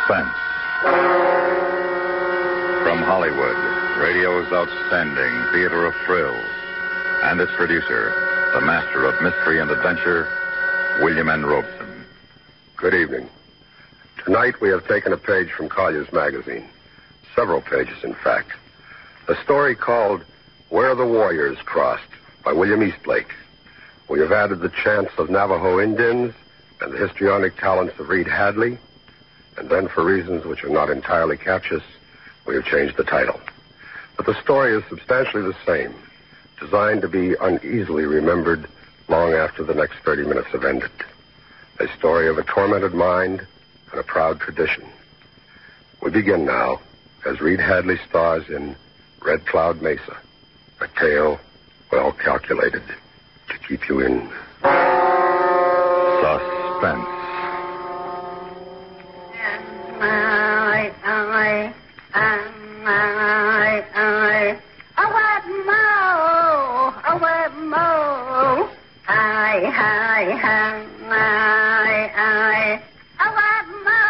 Suspense. From Hollywood, radio's outstanding theater of thrills, and its producer, the master of mystery and adventure, William N. Robson. Good evening. Tonight we have taken a page from Collier's magazine. Several pages, in fact. A story called Where the Warriors Crossed by William Eastlake. We have added the chants of Navajo Indians and the histrionic talents of Reed Hadley. And then, for reasons which are not entirely captious, we have changed the title. But the story is substantially the same, designed to be uneasily remembered long after the next 30 minutes have ended. A story of a tormented mind and a proud tradition. We begin now as Reed Hadley stars in Red Cloud Mesa, a tale well calculated to keep you in suspense.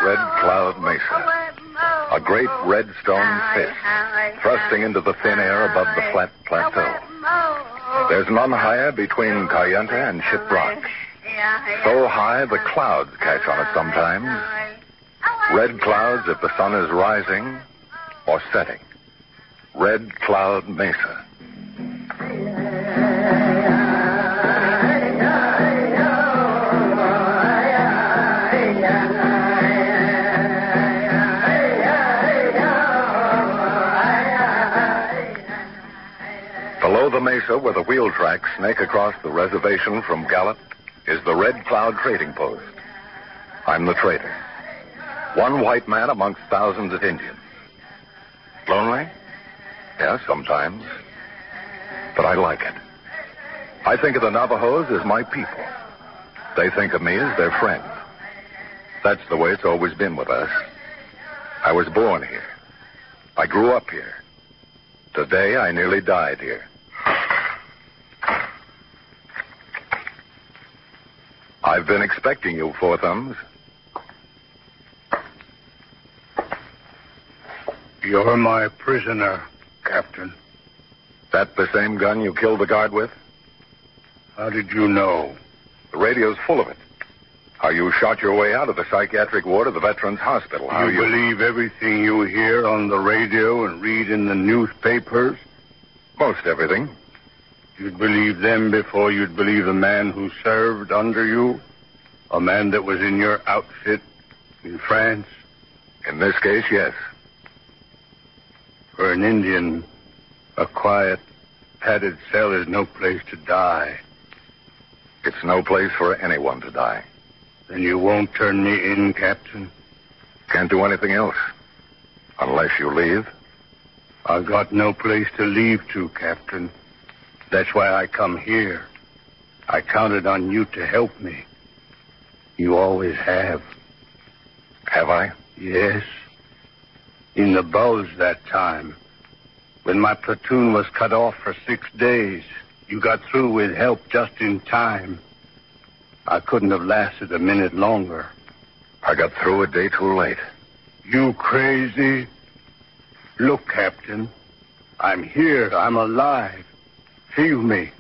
Red Cloud Mesa, a great red stone fist thrusting into the thin air above the flat plateau. There's none higher between Kayenta and Ship Rock. So high the clouds catch on it sometimes. Red clouds if the sun is rising or setting. Red Cloud Mesa. Below the mesa where the wheel tracks snake across the reservation from Gallup is the Red Cloud trading post. I'm the trader. One white man amongst thousands of Indians. Lonely? Yeah, sometimes. But I like it. I think of the Navajos as my people. They think of me as their friend. That's the way it's always been with us. I was born here. I grew up here. Today, I nearly died here. I've been expecting you, Four Thumbs. You're my prisoner, Captain. That the same gun you killed the guard with? How did you know? The radio's full of it. How you shot your way out of the psychiatric ward of the Veterans Hospital. How you believe everything you hear on the radio and read in the newspapers? Most everything. You'd believe them before you'd believe a man who served under you? A man that was in your outfit in France? In this case, yes. For an Indian, a quiet, padded cell is no place to die. It's no place for anyone to die. Then you won't turn me in, Captain? Can't do anything else. Unless you leave. I've got no place to leave to, Captain. That's why I come here. I counted on you to help me. You always have. Have I? Yes. In the Bulge that time, when my platoon was cut off for 6 days, you got through with help just in time. I couldn't have lasted a minute longer. I got through a day too late. You crazy? Look, Captain, I'm here. I'm alive. Feel me.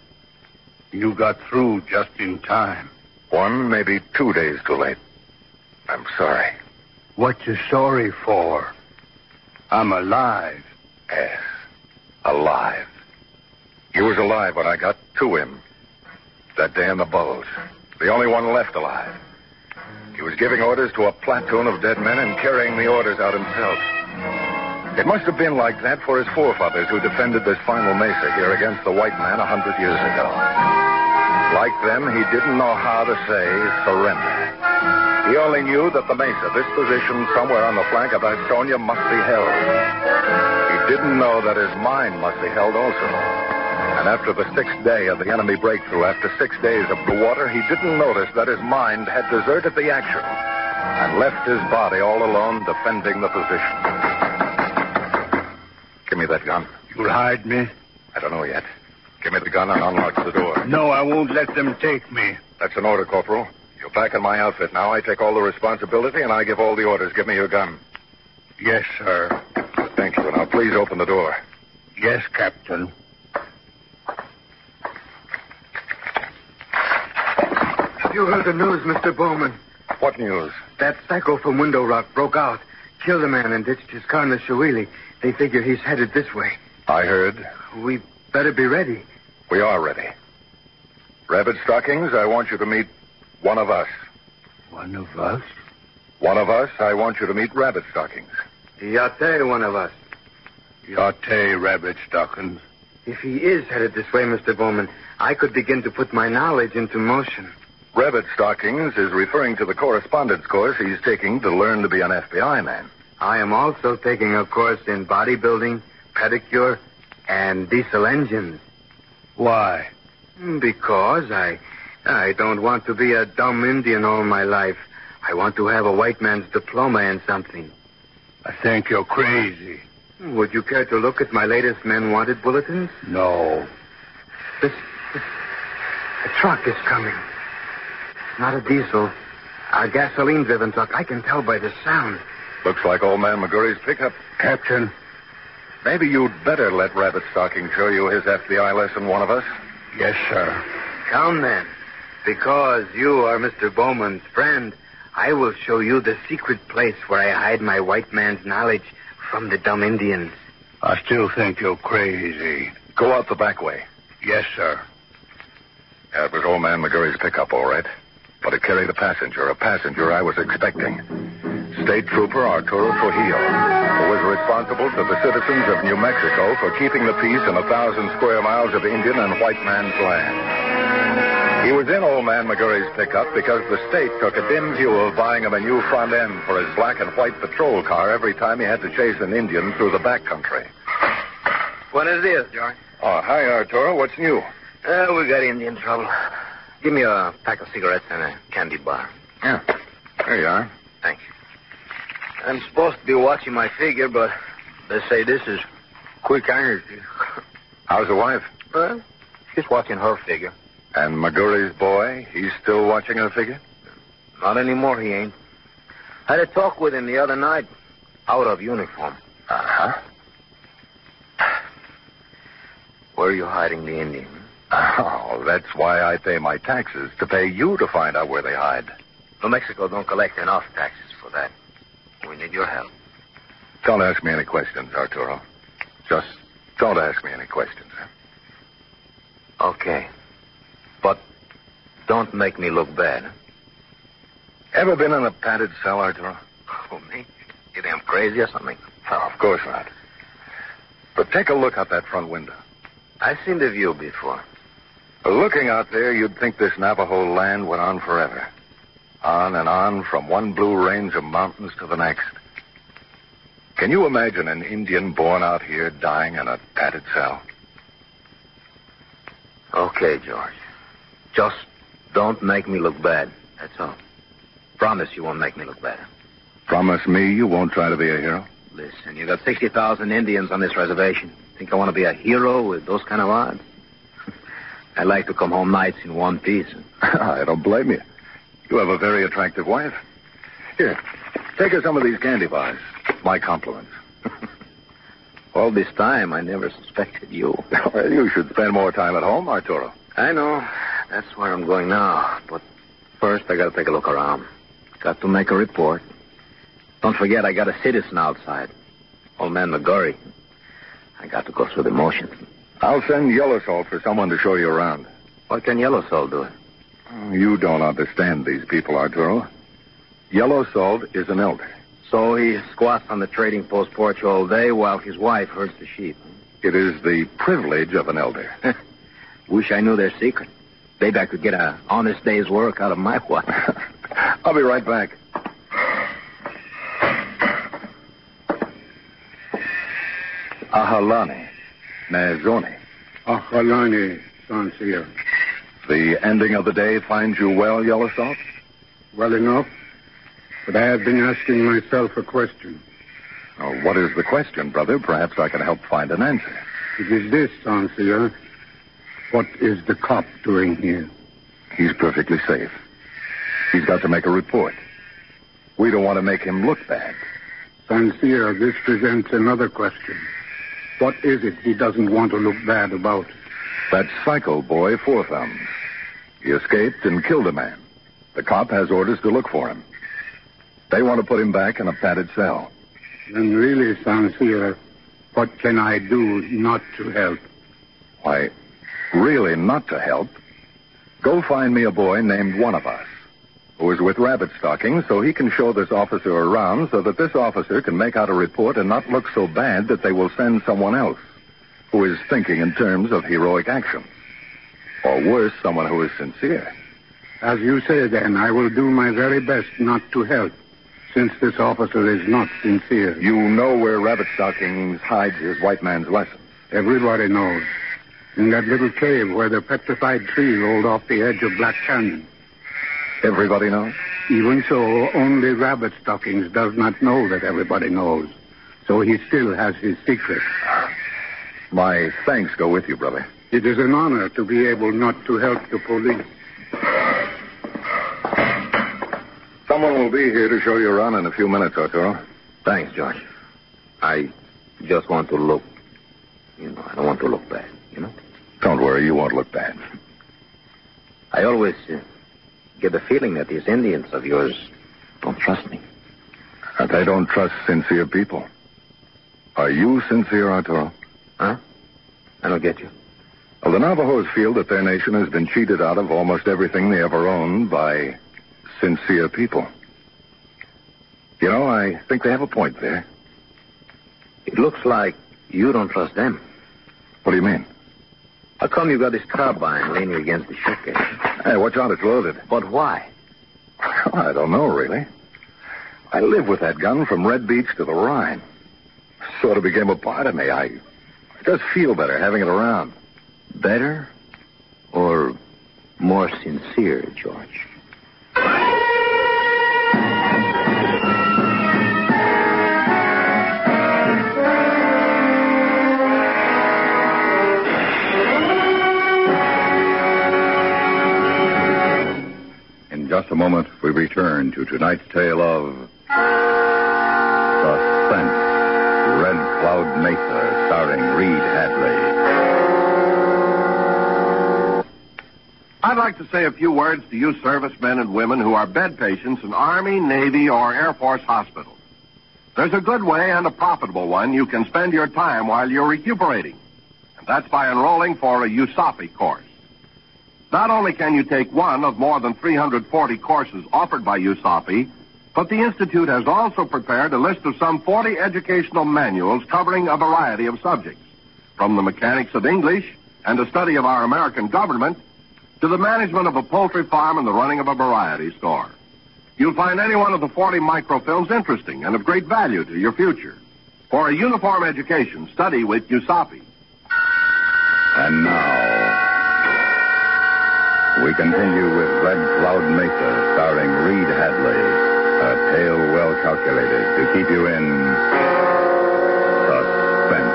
You got through just in time. 1, maybe 2 days too late. I'm sorry. What you sorry for? I'm alive. Yes, alive. You was alive when I got to him. That day in the Bulge. The only one left alive. He was giving orders to a platoon of dead men and carrying the orders out himself. It must have been like that for his forefathers who defended this final mesa here against the white man 100 years ago. Like them, he didn't know how to say surrender. He only knew that the mesa, this position somewhere on the flank of Astonia, must be held. He didn't know that his mind must be held also. And after the 6th day of the enemy breakthrough, after 6 days of the water, he didn't notice that his mind had deserted the action and left his body all alone defending the position. Give me that gun. You'll hide me? I don't know yet. Give me the gun and unlock the door. No, I won't let them take me. That's an order, Corporal. You'll back in my outfit now. I take all the responsibility, and I give all the orders. Give me your gun. Yes, sir. Thank you. Now, please open the door. Yes, Captain. You heard the news, Mr. Bowman. What news? That psycho from Window Rock broke out, killed a man, and ditched his car in the Shawili. They figure he's headed this way. I heard. We better be ready. We are ready. Rabbit Stockings, I want you to meet one of us. One of us? One of us, I want you to meet Rabbit Stockings. Yate, one of us. Yate, Rabbit Stockings. If he is headed this way, Mr. Bowman, I could begin to put my knowledge into motion. Rabbit Stockings is referring to the correspondence course he's taking to learn to be an FBI man. I am also taking a course in bodybuilding, pedicure, and diesel engines. Why? Because I don't want to be a dumb Indian all my life. I want to have a white man's diploma in something. I think you're crazy. Would you care to look at my latest men wanted bulletins? No. A truck is coming. Not a diesel. A gasoline-driven truck. I can tell by the sound. Looks like old man McGurry's pickup. Captain. Maybe you'd better let Rabbit Stocking show you his FBI lesson, one of us. Yes, sir. Come then. Because you are Mr. Bowman's friend, I will show you the secret place where I hide my white man's knowledge from the dumb Indians. I still think you're crazy. Go out the back way. Yes, sir. Yeah, it was old man McGurry's pickup, all right. But it carried a passenger I was expecting. State Trooper Arturo Trujillo, who was responsible to the citizens of New Mexico for keeping the peace in 1,000 square miles of Indian and white man's land. He was in old man McGurry's pickup because the state took a dim view of buying him a new front end for his black and white patrol car every time he had to chase an Indian through the backcountry. What is this, George? Oh, hi, Arturo. What's new? We got Indian trouble. Give me a pack of cigarettes and a candy bar. Yeah. There you are. Thanks. I'm supposed to be watching my figure, but they say this is quick energy. How's the wife? Well, she's watching her figure. And McGurry's boy, he's still watching her figure? Not anymore, he ain't. Had a talk with him the other night, out of uniform. Uh-huh. Where are you hiding the Indian? Oh, that's why I pay my taxes, to pay you to find out where they hide. New Mexico don't collect enough taxes for that. We need your help. Don't ask me any questions, Arturo. Just don't ask me any questions. Huh? Okay. But don't make me look bad. Ever been in a padded cell, Arturo? Oh, me? You damn crazy or something? No, of course not. But take a look out that front window. I've seen the view before. Looking out there, you'd think this Navajo land went on forever. On and on from one blue range of mountains to the next. Can you imagine an Indian born out here dying in a padded cell? Okay, George. Just don't make me look bad. That's all. Promise you won't make me look bad. Promise me you won't try to be a hero? Listen, you got 60,000 Indians on this reservation. Think I want to be a hero with those kind of odds? I like to come home nights in one piece. I don't blame you. You have a very attractive wife. Here, take her some of these candy bars. My compliments. All this time, I never suspected you. Well, you should spend more time at home, Arturo. I know. That's where I'm going now. But first, I got to take a look around. Got to make a report. Don't forget, I got a citizen outside. Old man McGurry. I got to go through the motions. I'll send Yellow Salt for someone to show you around. What can Yellow Salt do? You don't understand these people, Arturo. Yellow Salt is an elder. So he squats on the trading post porch all day while his wife herds the sheep. It is the privilege of an elder. Wish I knew their secret. Maybe I could get an honest day's work out of my wife. I'll be right back. Ahalane, Nazone. Ahalane, Sansia. The ending of the day finds you well, Yellow Salt? Well enough. But I have been asking myself a question. Oh, what is the question, brother? Perhaps I can help find an answer. It is this, Sansia. What is the cop doing here? He's perfectly safe. He's got to make a report. We don't want to make him look bad. Sancia, this presents another question. What is it he doesn't want to look bad about? That psycho boy, Four Thumbs. He escaped and killed a man. The cop has orders to look for him. They want to put him back in a padded cell. Then really, Sancia, what can I do not to help? Why, really not to help? Go find me a boy named One of Us, who is with Rabbit Stockings, so he can show this officer around so that this officer can make out a report and not look so bad that they will send someone else who is thinking in terms of heroic action. Or worse, someone who is sincere. As you say, then, I will do my very best not to help, since this officer is not sincere. You know where Rabbit Stockings hides his white man's lessons. Everybody knows. In that little cave where the petrified tree rolled off the edge of Black Canyon. Everybody knows? Even so, only Rabbit Stockings does not know that everybody knows. So he still has his secret. My thanks go with you, brother. It is an honor to be able not to help the police. Someone will be here to show you around in a few minutes, Arturo. Thanks, George. I just want to look. I don't want to look bad, Don't worry, you won't look bad. I always get the feeling that these Indians of yours don't trust me. They don't trust sincere people. Are you sincere, Arturo? Huh? I don't get you. Well, the Navajos feel that their nation has been cheated out of almost everything they ever owned by sincere people. I think they have a point there. It looks like you don't trust them. What do you mean? How come you got this carbine leaning against the showcase? Hey, watch out, it's loaded. But why? I don't know, really. I live with that gun from Red Beach to the Rhine. Sort of became a part of me. I just feel better having it around. Better or more sincere, George? In just a moment, we return to tonight's tale of Suspense. Red Cloud Mesa, starring Reed Hadley. I'd like to say a few words to you servicemen and women who are bed patients in Army, Navy, or Air Force hospitals. There's a good way and a profitable one you can spend your time while you're recuperating. And that's by enrolling for a USAPI course. Not only can you take one of more than 340 courses offered by USAPI, but the Institute has also prepared a list of some 40 educational manuals covering a variety of subjects, from the mechanics of English and the study of our American government to the management of a poultry farm and the running of a variety store. You'll find any one of the 40 microfilms interesting and of great value to your future. For a uniform education, study with USAPI. And now, we continue with Red Cloud Mesa, starring Reed Hadley. A tale well calculated to keep you in suspense.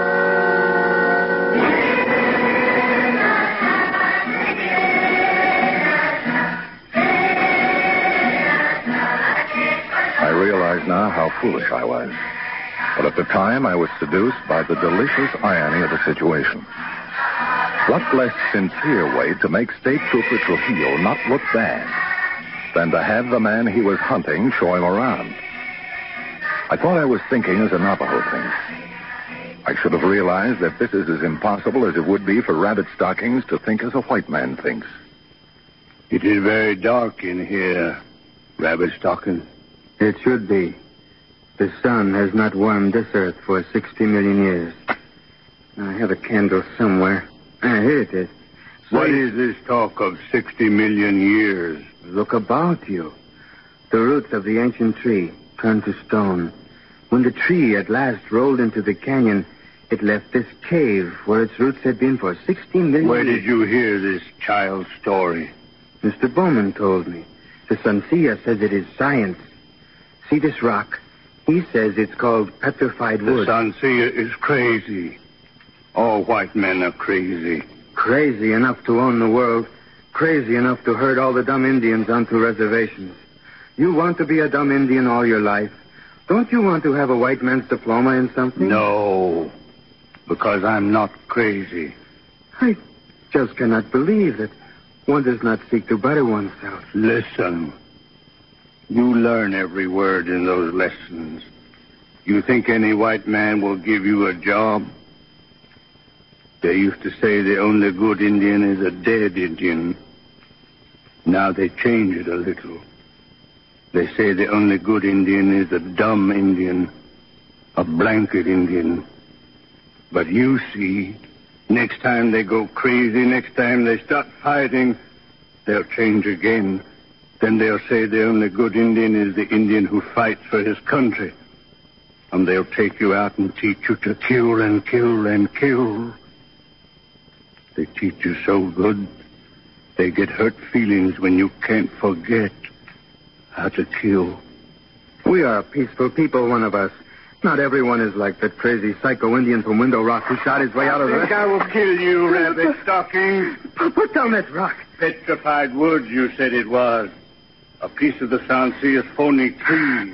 I realize now how foolish I was. But at the time, I was seduced by the delicious irony of the situation. What less sincere way to make State Trooper Trujillo not look bad than to have the man he was hunting show him around? I thought I was thinking as a Navajo thinks. I should have realized that this is as impossible as it would be for Rabbit Stockings to think as a white man thinks. It is very dark in here, Rabbit Stockings. It should be. The sun has not warmed this earth for 60 million years. I have a candle somewhere. Here it is. What is this talk of 60 million years? Look about you. The roots of the ancient tree turned to stone. When the tree at last rolled into the canyon, it left this cave where its roots had been for 60 million years. Where did you hear this child's story? Mr. Bowman told me. The Sancia says it is science. See this rock? He says it's called petrified wood. The Sancia is crazy. All white men are crazy. Crazy enough to own the world. Crazy enough to herd all the dumb Indians onto reservations. You want to be a dumb Indian all your life. Don't you want to have a white man's diploma in something? No, because I'm not crazy. I just cannot believe that one does not seek to better oneself. Listen. You learn every word in those lessons. You think any white man will give you a job? They used to say the only good Indian is a dead Indian. Now they change it a little. They say the only good Indian is a dumb Indian, a blanket Indian. But you see, next time they go crazy, next time they start fighting, they'll change again. Then they'll say the only good Indian is the Indian who fights for his country. And they'll take you out and teach you to kill and kill and kill. They teach you so good, they get hurt feelings when you can't forget how to kill. We are peaceful people, one of us. Not everyone is like that crazy psycho Indian from Window Rock who shot his way out of the... I will kill you, Rabbit Stocking. Put down that rock. Petrified wood, you said it was. A piece of the Sansia's phony tree.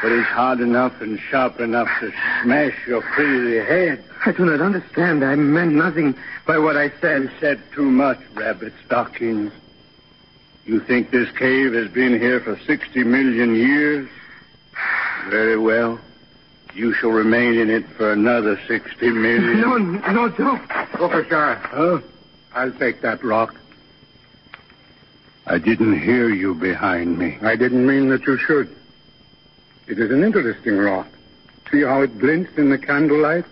But it's hard enough and sharp enough to smash your crazy head. I do not understand. I meant nothing by what I said. You said too much, Rabbit Stockings. You think this cave has been here for 60 million years? Very well. You shall remain in it for another 60 million. No, don't. Professor. Huh? I'll take that rock. I didn't hear you behind me. I didn't mean that you should. It is an interesting rock. See how it glints in the candlelight?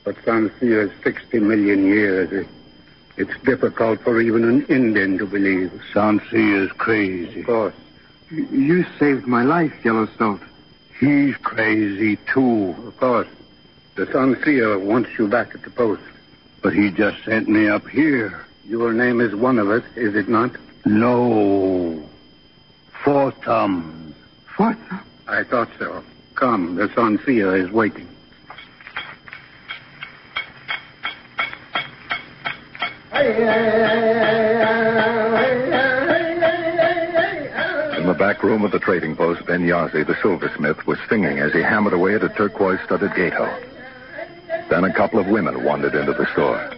But Sansia is 60 million years. It's difficult for even an Indian to believe. Sansia is crazy. Of course. You saved my life, Yellowstone. He's crazy, too. Of course. The Sansia wants you back at the post. But he just sent me up here. Your name is one of us, is it not? No. Four Thumbs. What? I thought so. Come, the Sansia is waiting. In the back room of the trading post, Ben Yazzie, the silversmith, was singing as he hammered away at a turquoise-studded gatehouse. Then a couple of women wandered into the store,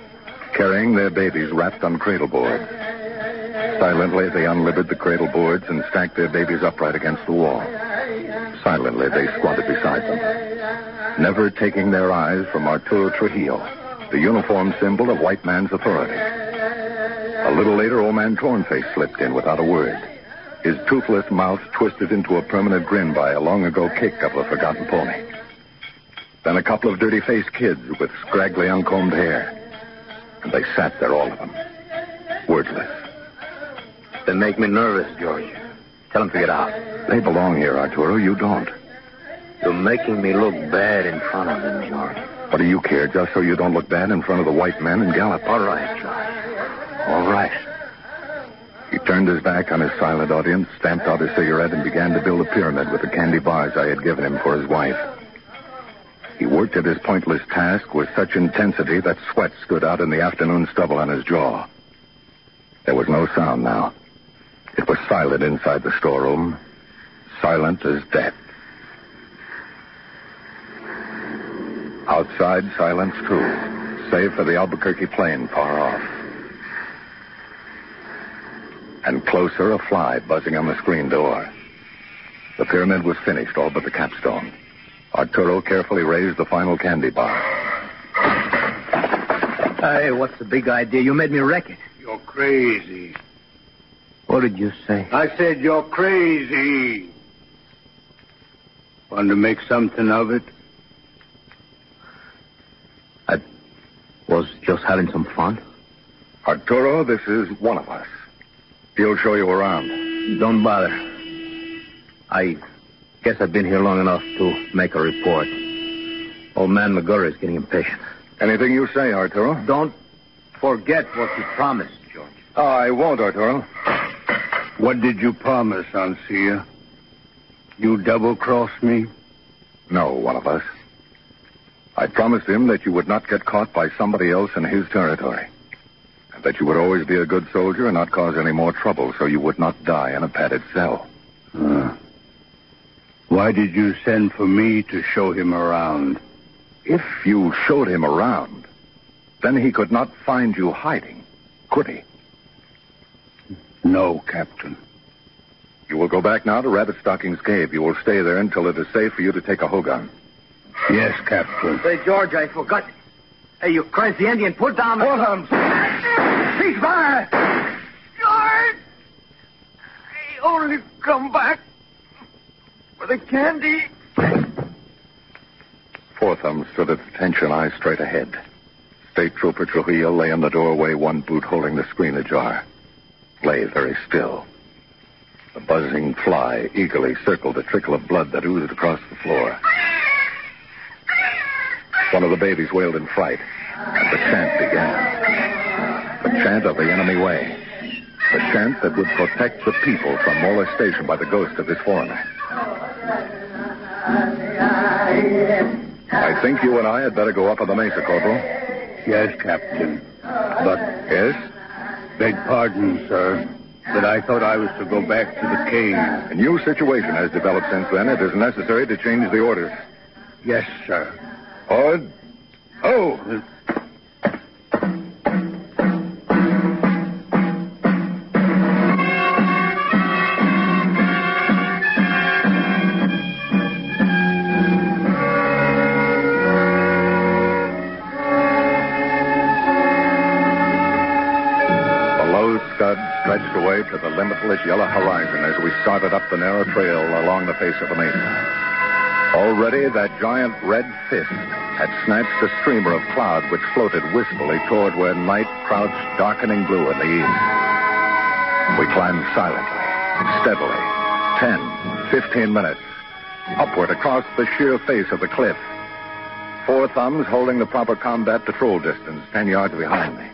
carrying their babies wrapped on cradle boards. Silently, they unlibbered the cradle boards and stacked their babies upright against the wall. Silently, they squatted beside them, never taking their eyes from Arturo Trujillo, the uniform symbol of white man's authority. A little later, old man Tornface slipped in without a word, his toothless mouth twisted into a permanent grin by a long-ago kick of a forgotten pony. Then a couple of dirty-faced kids with scraggly, uncombed hair. And they sat there, all of them, wordless. They make me nervous, George. Tell them to get out. They belong here, Arturo. You don't. You're making me look bad in front of them, George. What do you care, just so you don't look bad in front of the white men and Gallup? All right, George. All right. He turned his back on his silent audience, stamped out his cigarette, and began to build a pyramid with the candy bars I had given him for his wife. He worked at his pointless task with such intensity that sweat stood out in the afternoon stubble on his jaw. There was no sound now. It was silent inside the storeroom, silent as death. Outside, silence too, save for the Albuquerque plain far off. And closer, a fly buzzing on the screen door. The pyramid was finished, all but the capstone. Arturo carefully raised the final candy bar. Hey, what's the big idea? You made me wreck it. You're crazy. What did you say? I said you're crazy. Want to make something of it? I was just having some fun. Arturo, this is one of us. He'll show you around. Don't bother. I guess I've been here long enough to make a report. Old man McGurry is getting impatient. Anything you say, Arturo. Don't forget what you promised, George. Oh, I won't, Arturo. What did you promise, Sansia? You double-crossed me? No, one of us. I promised him that you would not get caught by somebody else in his territory. And that you would always be a good soldier and not cause any more trouble so you would not die in a padded cell. Why did you send for me to show him around? If you showed him around, then he could not find you hiding, could he? No, Captain. You will go back now to Rabbit Stocking's cave. You will stay there until it is safe for you to take a hogan. Yes, Captain. Say, George, I forgot. Hey, you crazy Indian, put down the... Williams! Cease fire! George! I only come back for the candy. Four Thumbs stood at attention, eyes straight ahead. State Trooper Trujillo lay in the doorway, one boot holding the screen ajar. Lay very still. The buzzing fly eagerly circled the trickle of blood that oozed across the floor. One of the babies wailed in fright, and the chant began. The chant of the enemy way. The chant that would protect the people from molestation by the ghost of this foreigner. I think you and I had better go up on the mesa, Corporal. Yes, Captain. But... Yes? Beg pardon, sir, but I thought I was to go back to the cave. A new situation has developed since then. It is necessary to change the orders. Yes, sir. Forward. Oh! Stretched away to the limitless yellow horizon as we started up the narrow trail along the face of the mesa. Already that giant red fist had snatched a streamer of cloud which floated wistfully toward where night crouched darkening blue in the east. We climbed silently, steadily, 10, 15 minutes, upward across the sheer face of the cliff. Four Thumbs holding the proper combat patrol distance 10 yards behind me.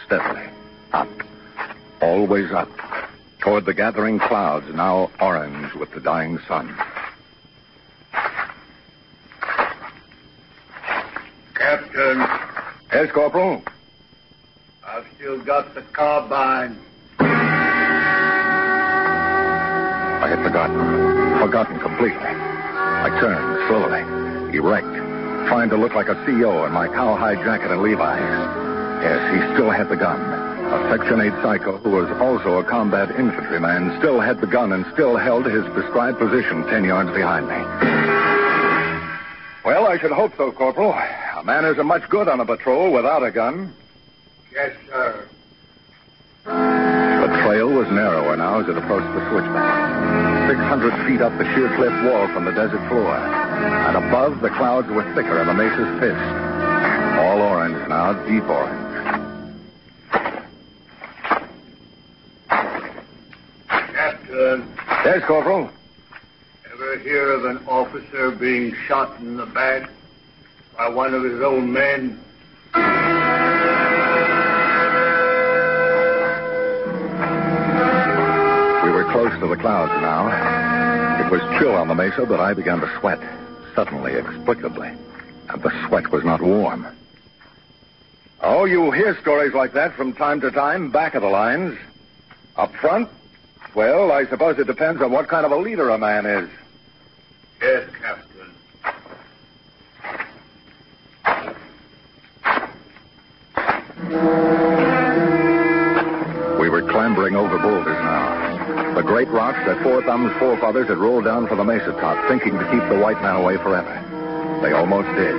Steadily, up. Always up, toward the gathering clouds, now orange with the dying sun. Captain. Yes, Corporal? I've still got the carbine. I had forgotten completely. I turned slowly, erect, trying to look like a CO in my cowhide jacket and Levi's. Yes, he still had the gun. A Section 8 psycho who was also a combat infantryman still had the gun and still held his prescribed position 10 yards behind me. Well, I should hope so, Corporal. A man isn't much good on a patrol without a gun. Yes, sir. The trail was narrower now as it approached the switchback. 600 feet up the sheer cliff wall from the desert floor. And above, the clouds were thicker and the mesa's fist. All orange now, deep orange. Captain. Yes, Corporal? Ever hear of an officer being shot in the back by one of his own men? We were close to the clouds now. It was chill on the mesa, but I began to sweat, suddenly, explicably. And the sweat was not warm. Oh, you hear stories like that from time to time, back of the lines. Up front? Well, I suppose it depends on what kind of a leader a man is. Yes, Captain. We were clambering over boulders now. The great rocks that Four Thumbs' forefathers had rolled down from the mesa top, thinking to keep the white man away forever. They almost did.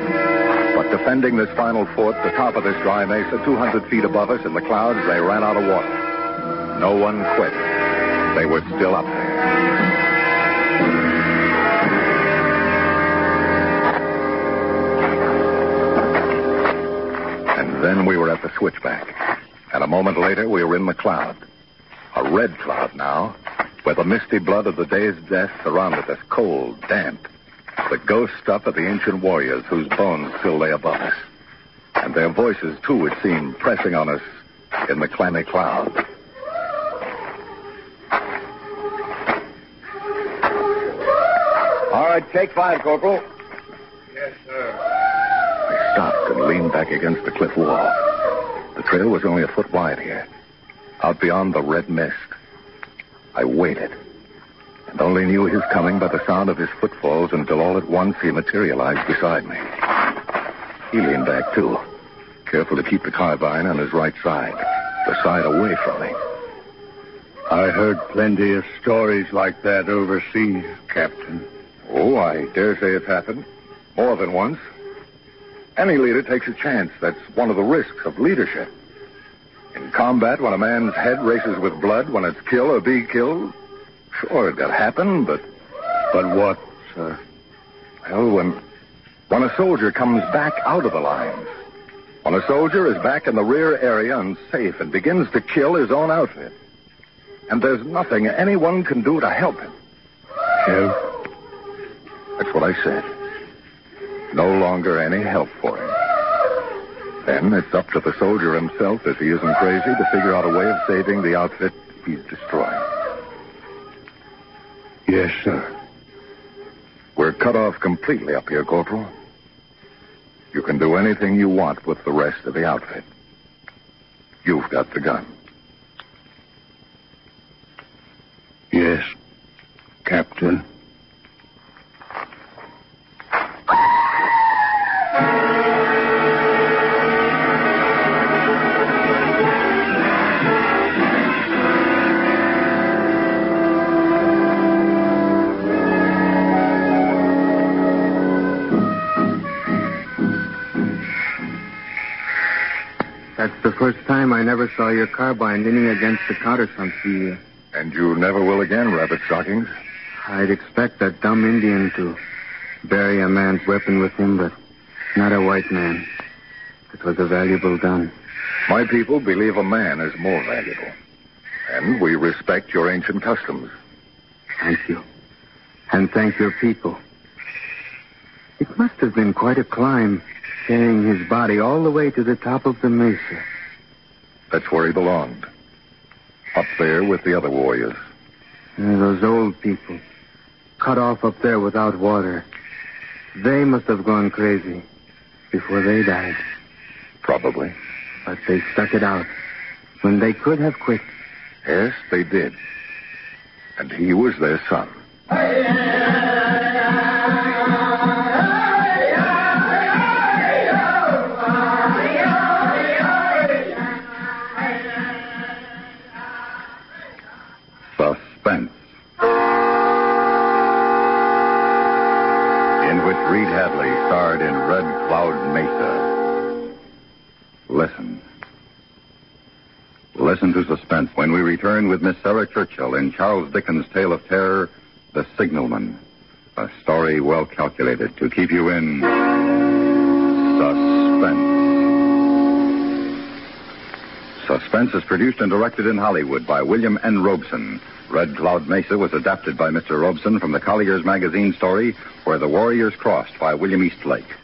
But defending this final fort, the top of this dry mesa, 200 feet above us in the clouds, they ran out of water. No one quit. They were still up there. And then we were at the switchback. And a moment later, we were in the cloud. A red cloud now, where the misty blood of the day's death surrounded us, cold, damp. The ghost stuff of the ancient warriors whose bones still lay above us. And their voices, too, it seemed, pressing on us in the clammy cloud. All right, take 5, Corporal. Yes, sir. I stopped and leaned back against the cliff wall. The trail was only a foot wide here. Out beyond the red mist. I waited. And only knew his coming by the sound of his footfalls until all at once he materialized beside me. He leaned back, too, careful to keep the carbine on his right side, the side away from me. I heard plenty of stories like that overseas, Captain. Oh, I dare say it's happened. More than once. Any leader takes a chance. That's one of the risks of leadership. In combat, when a man's head races with blood, when it's kill or be killed, sure, it could happen, but... But what, sir? Well, when a soldier comes back out of the lines, when a soldier is back in the rear area and safe and begins to kill his own outfit, and there's nothing anyone can do to help him. Help? That's what I said. No longer any help for him. Then it's up to the soldier himself, if he isn't crazy, to figure out a way of saving the outfit he's destroying. Yes, sir. We're cut off completely up here, Corporal. You can do anything you want with the rest of the outfit. You've got the gun. Yes, Captain. That's the first time I never saw your carbine leaning against the countersunk here. And you never will again, Rabbit Stockings. I'd expect that dumb Indian to bury a man's weapon with him, but not a white man. It was a valuable gun. My people believe a man is more valuable. And we respect your ancient customs. Thank you. And thank your people. It must have been quite a climb, carrying his body all the way to the top of the mesa. That's where he belonged. Up there with the other warriors. Those old people, cut off up there without water. They must have gone crazy before they died. Probably. But they stuck it out when they could have quit. Yes, they did. And he was their son. Suspense. In which Reed Hadley starred in Red Cloud Mesa. Listen. Listen to suspense when we return with Miss Sarah Churchill in Charles Dickens' tale of terror, The Signalman. A story well calculated to keep you in suspense. Suspense is produced and directed in Hollywood by William N. Robeson. Red Cloud Mesa was adapted by Mr. Robeson from the Collier's Magazine story, Where the Warriors Crossed by William Eastlake.